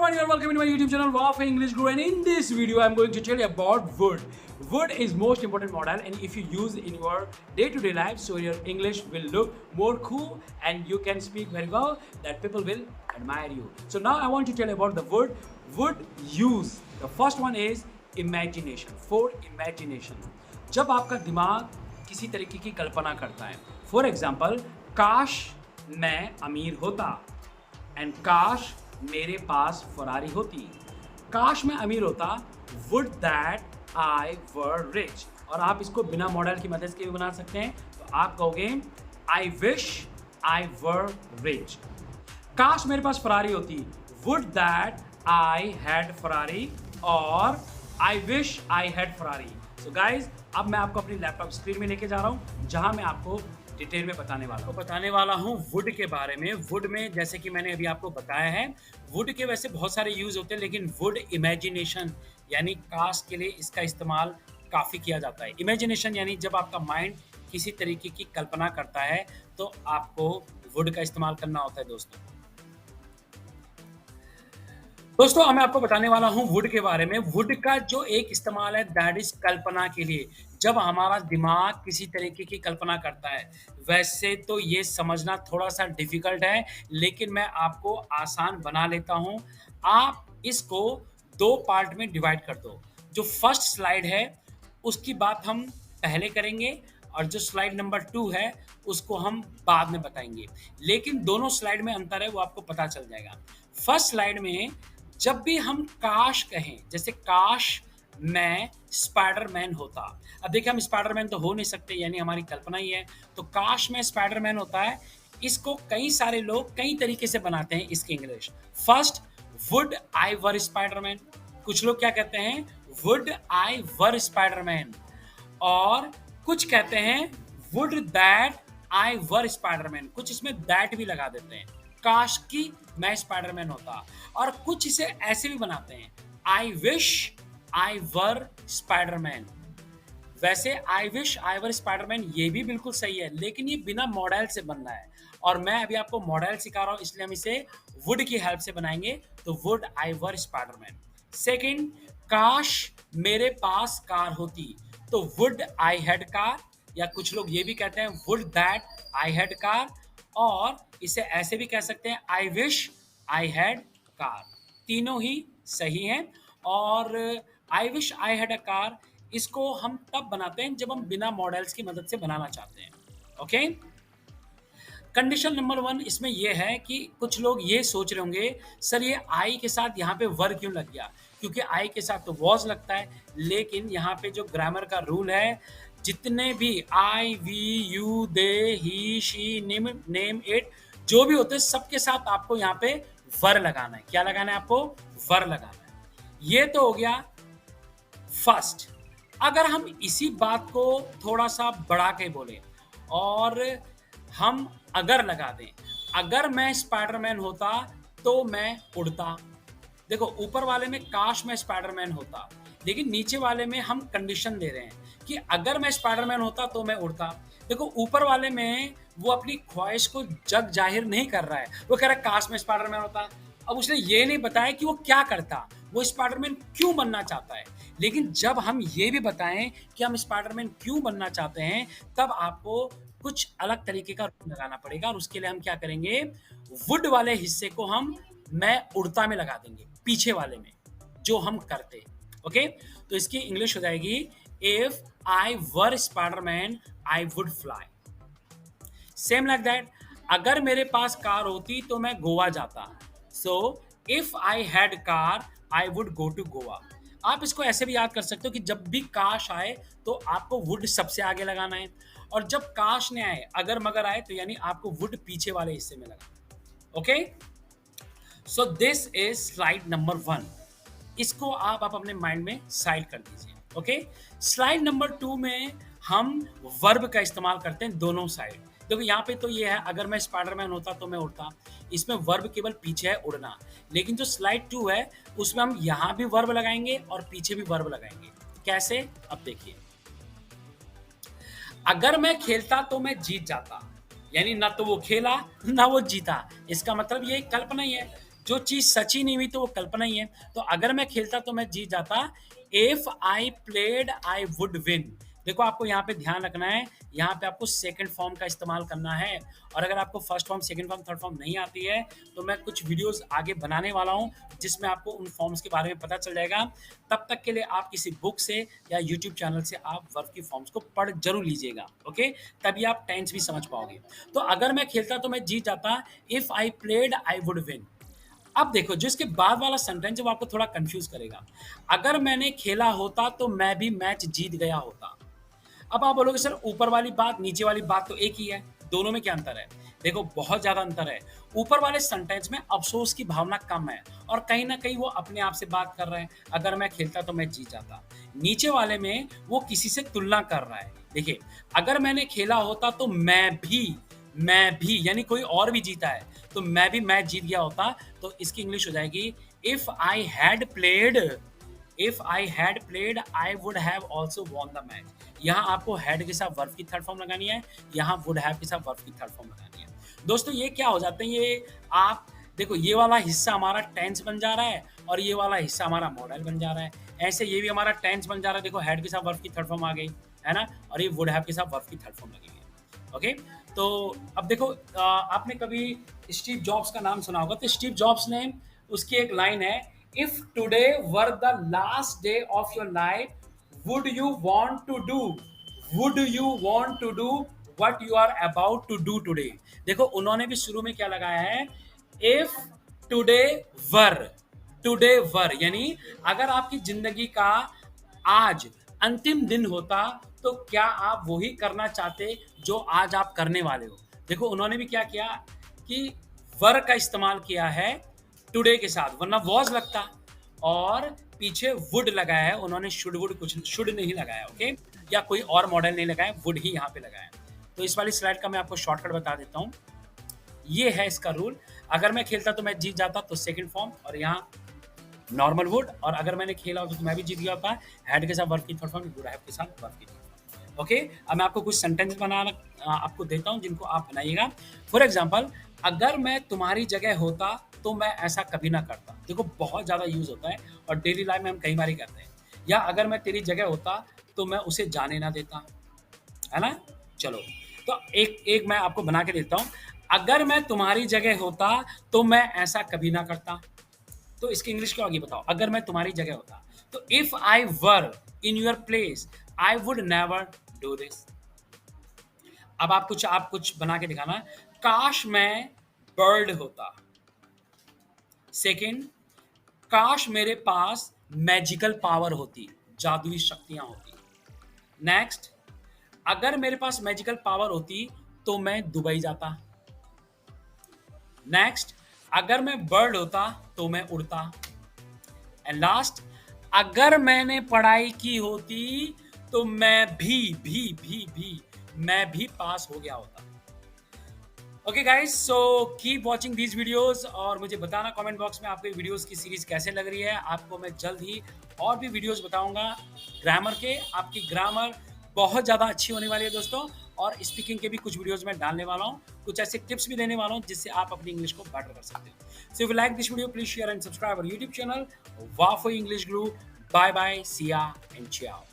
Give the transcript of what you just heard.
everyone, you are welcome to my YouTube channel Wafa English Guru, and in this video I am going to tell you about would. Would is most important modal, and if you use in your day-to-day life, so your English will look more cool and you can speak very well, that people will admire you. So now I want to tell you about the would. Would use. The first one is imagination. For imagination, जब आपका दिमाग किसी तरीके की कल्पना करता है, for example काश मैं अमीर होता, एंड काश मेरे पास फरारी होती, काश मैं अमीर होता, would that I were rich. और आप इसको बिना मॉडल की मदद के भी बना सकते हैं, तो आप कहोगे आई विश आई वर रिच। काश मेरे पास फरारी होती, would that I had Ferrari, और I wish I had Ferrari. So guys, अब मैं आपको अपनी लैपटॉप स्क्रीन में लेके जा रहा हूँ, जहां मैं आपको डिटेल में बताने वाला हूँ वुड के बारे में। वुड में जैसे कि मैंने अभी आपको बताया है, वुड के वैसे बहुत सारे यूज होते हैं, लेकिन वुड इमेजिनेशन यानी काश के लिए इसका इस्तेमाल काफ़ी किया जाता है। इमेजिनेशन यानी जब आपका माइंड किसी तरीके की कल्पना करता है, तो आपको वुड का इस्तेमाल करना होता है। दोस्तों अब मैं आपको बताने वाला हूँ वुड के बारे में। वुड का जो एक इस्तेमाल है, दैट इज कल्पना के लिए। जब हमारा दिमाग किसी तरीके की कल्पना करता है, वैसे तो ये समझना थोड़ा सा डिफिकल्ट है, लेकिन मैं आपको आसान बना लेता हूँ। आप इसको दो पार्ट में डिवाइड कर दो। जो फर्स्ट स्लाइड है उसकी बात हम पहले करेंगे, और जो स्लाइड नंबर 2 है उसको हम बाद में बताएंगे, लेकिन दोनों स्लाइड में अंतर है वो आपको पता चल जाएगा। फर्स्ट स्लाइड में जब भी हम काश कहें, जैसे काश मैं स्पाइडरमैन होता। अब देखिए, हम स्पाइडरमैन तो हो नहीं सकते, यानी हमारी कल्पना ही है, तो काश मैं स्पाइडरमैन होता है, इसको कई सारे लोग कई तरीके से बनाते हैं इसकी English. First, would I were Spiderman. कुछ लोग क्या कहते हैं, वुड आई वर स्पाइडरमैन, और कुछ कहते हैं would that I were Spiderman. कुछ इसमें दैट भी लगा देते हैं, काश की मैं स्पाइडरमैन होता। और कुछ इसे ऐसे भी बनाते हैं, आई विश आई वर स्पाइडरमैन। वैसे आई विश आई वर स्पाइडरमैन ये भी बिल्कुल सही है, लेकिन ये बिना मॉडल से बनना है, और मैं अभी आपको मॉडल सिखा रहा हूं, इसलिए हम इसे वुड की हेल्प से बनाएंगे। तो would I were Spiderman. Second, काश मेरे पास कार होती, तो वुड आई हैड कार, या कुछ लोग ये भी कहते हैं would that I had car, और इसे ऐसे भी कह सकते हैं आई विश आई हैड कार। तीनों ही सही हैं। और I wish I had a car, इसको हम तब बनाते हैं जब हम बिना मॉडल्स की मदद से बनाना चाहते हैं। ओके। कंडीशन नंबर 1 इसमें यह है कि कुछ लोग ये सोच रहे होंगे, सर ये आई के साथ यहाँ पे वर क्यों लग गया, क्योंकि आई के साथ तो वॉज लगता है, लेकिन यहाँ पे जो ग्रामर का रूल है, जितने भी I we you they he she name it जो भी होते हैं, सबके साथ आपको यहाँ पे वर लगाना है। क्या लगाना है आपको? वर लगाना है। ये तो हो गया फर्स्ट। अगर हम इसी बात को थोड़ा सा बढ़ा के बोले और हम अगर लगा दें, अगर मैं स्पाइडरमैन होता तो मैं उड़ता। देखो, ऊपर वाले में काश मैं स्पाइडरमैन होता, लेकिन नीचे वाले में हम कंडीशन दे रहे हैं कि अगर मैं स्पाइडरमैन होता तो मैं उड़ता। देखो, ऊपर वाले में वो अपनी ख्वाहिश को जग जाहिर नहीं कर रहा है, वो कह रहा है काश मैं स्पाइडरमैन होता। अब उसने ये नहीं बताया कि वो क्या करता, वो स्पाइडरमैन क्यों बनना चाहता है। लेकिन जब हम ये भी बताएं कि हम स्पाइडरमैन क्यों बनना चाहते हैं, तब आपको कुछ अलग तरीके का रूल लगाना पड़ेगा, और उसके लिए हम क्या करेंगे, वुड वाले हिस्से को हम मैं उड़ता में लगा देंगे, पीछे वाले में जो हम करते। ओके, तो इसकी इंग्लिश हो जाएगी, if I were Spiderman I would fly. Same like that, अगर मेरे पास कार होती तो मैं गोवा जाता। So if I had car I would go to Goa. आप इसको ऐसे भी याद कर सकते हो कि जब भी काश आए तो आपको वुड सबसे आगे लगाना है, और जब काश ने आए, अगर मगर आए, तो यानी आपको वुड पीछे वाले हिस्से में लगाना। Okay, so this is slide number 1। इसको आप अपने माइंड में साइड कर दीजिए। ओके, स्लाइड नंबर 2 में हम वर्ब का इस्तेमाल करते हैं दोनों साइड। देखो, यहाँ पे तो ये है, अगर मैं स्पाइडरमैन होता तो मैं उड़ता, इसमें वर्ब केवल पीछे है, उड़ना। लेकिन जो स्लाइड 2 है उसमें हम यहाँ भी वर्ब लगाएंगे और पीछे भी वर्ब लगाएंगे। कैसे? अब देखिए, अगर मैं खेलता तो मैं जीत जाता, यानी ना तो वो खेला ना वो जीता। इसका मतलब ये कल्पना ही है। जो चीज़ सची नहीं हुई तो वो कल्पना ही है। तो अगर मैं खेलता तो मैं जीत जाता। If I played I would win. देखो आपको यहाँ पे ध्यान रखना है, यहाँ पे आपको सेकंड फॉर्म का इस्तेमाल करना है। और अगर आपको first form, second form, third form नहीं आती है तो मैं कुछ वीडियोस आगे बनाने वाला हूँ जिसमें आपको उन फॉर्म्स के बारे में पता चल जाएगा। तब तक के लिए आप किसी बुक से या यूट्यूब चैनल से आप वर्ब की फॉर्म्स को पढ़ जरूर लीजिएगा, ओके? तभी आप टेंस भी समझ पाओगे। तो अगर मैं खेलता तो मैं जीत जाता। If I played I would win. अब देखो जो इसके बाद वाला सेंटेंस है वो आपको थोड़ा कंफ्यूज करेगा। अगर मैंने खेला होता तो मैं भी मैच जीत गया होता। अब आप बोलोगे सर ऊपर वाली बात नीचे वाली बात तो एक ही है, दोनों में क्या अंतर है? देखो बहुत ज्यादा अंतर है। ऊपर वाले सेंटेंस में अफसोस की भावना कम है और कहीं ना कहीं वो अपने आप से बात कर रहे हैं, अगर मैं खेलता तो मैं जीत जाता। नीचे वाले में वो किसी से तुलना कर रहा है। देखिए अगर मैंने खेला होता तो मैं भी यानी कोई और भी जीता है तो मैं भी मैच जीत गया होता। तो इसकी इंग्लिश हो जाएगी if I had played I would have also won the match. यहाँ आपको हैड के साथ वर्ब की थर्ड फॉर्म लगानी है, यहाँ वुड हैव के साथ वर्ब की थर्ड फॉर्म लगानी है। दोस्तों ये क्या हो जाते हैं, ये आप देखो ये वाला हिस्सा हमारा टेंस बन जा रहा है और ये वाला हिस्सा हमारा मॉडल बन जा रहा है। ऐसे ये भी हमारा टेंस बन जा रहा है, देखो हैड के साथ वर्ब की थर्ड फॉर्म आ गई है ना, और ये वुड हैव के साथ वर्ब की थर्ड फॉर्म लगी हुई है। ओके, तो अब देखो आपने कभी स्टीव जॉब्स का नाम सुना होगा। तो स्टीव जॉब्स ने, उसकी एक लाइन है, if today were the last day of your life would you want to do what you are about to do today. देखो उन्होंने भी शुरू में क्या लगाया है, इफ टुडे वर यानी अगर आपकी जिंदगी का आज अंतिम दिन होता तो क्या आप वही करना चाहते जो आज आप करने वाले हो। देखो उन्होंने भी क्या किया कि वर का इस्तेमाल किया है टुडे के साथ, वरना वॉज लगता और पीछे वुड लगाया है उन्होंने। कुछ शुड नहीं लगाया, ओके, या कोई और मॉडल नहीं लगाया, वुड ही यहाँ पे लगाया। तो इस वाली स्लाइड का मैं आपको शॉर्टकट बता देता हूँ। ये है इसका रूल। अगर मैं खेलता तो मैं जीत जाता तो सेकंड फॉर्म और यहाँ नॉर्मल वुड, और अगर मैंने खेला होता तो मैं भी जीत गया होता। हैड के साथ वर्ब की थर्ड फॉर्म, वुड हैव के साथ वर्ब की थर्ड फॉर्म। ओके, अब मैं आपको कुछ सेंटेंस बनाना आपको देता हूँ जिनको आप बनाइएगा। फॉर एग्जाम्पल, अगर मैं तुम्हारी जगह होता तो मैं ऐसा कभी ना करता। देखो बहुत ज्यादा यूज होता है और डेली लाइफ में हम कई बार करते हैं। या अगर मैं तेरी जगह होता तो मैं उसे जाने ना देता, है ना। चलो तो एक एक मैं आपको बना के देता हूँ। अगर मैं तुम्हारी जगह होता तो मैं ऐसा कभी ना करता। तो इसकी इंग्लिश क्या होगी बताओ, अगर मैं तुम्हारी जगह होता। तो if I were in your place I would never do this. अब आप कुछ बना के दिखाना। काश मैं बर्ड होता। सेकंड, काश मेरे पास मैजिकल पावर होती, जादुई शक्तियां होती। नेक्स्ट, अगर मेरे पास मैजिकल पावर होती तो मैं दुबई जाता। नेक्स्ट, अगर मैं बर्ड होता तो मैं उड़ता। एंड लास्ट, अगर मैंने पढ़ाई की होती तो मैं भी पास हो गया होता। Okay guys, so keep watching these videos और मुझे बताना कमेंट बॉक्स में आपको ये वीडियोस की सीरीज कैसे लग रही है। आपको मैं जल्द ही और भी वीडियोस बताऊंगा ग्रामर के। आपकी ग्रामर बहुत ज़्यादा अच्छी होने वाली है दोस्तों, और स्पीकिंग के भी कुछ वीडियोस मैं डालने वाला हूँ, कुछ ऐसे टिप्स भी देने वाला हूँ जिससे आप अपनी इंग्लिश को बेटर कर सकते हो। So if you like this video please share and subscribe our YouTube channel वाफो English guru. Bye bye, see ya and ciao।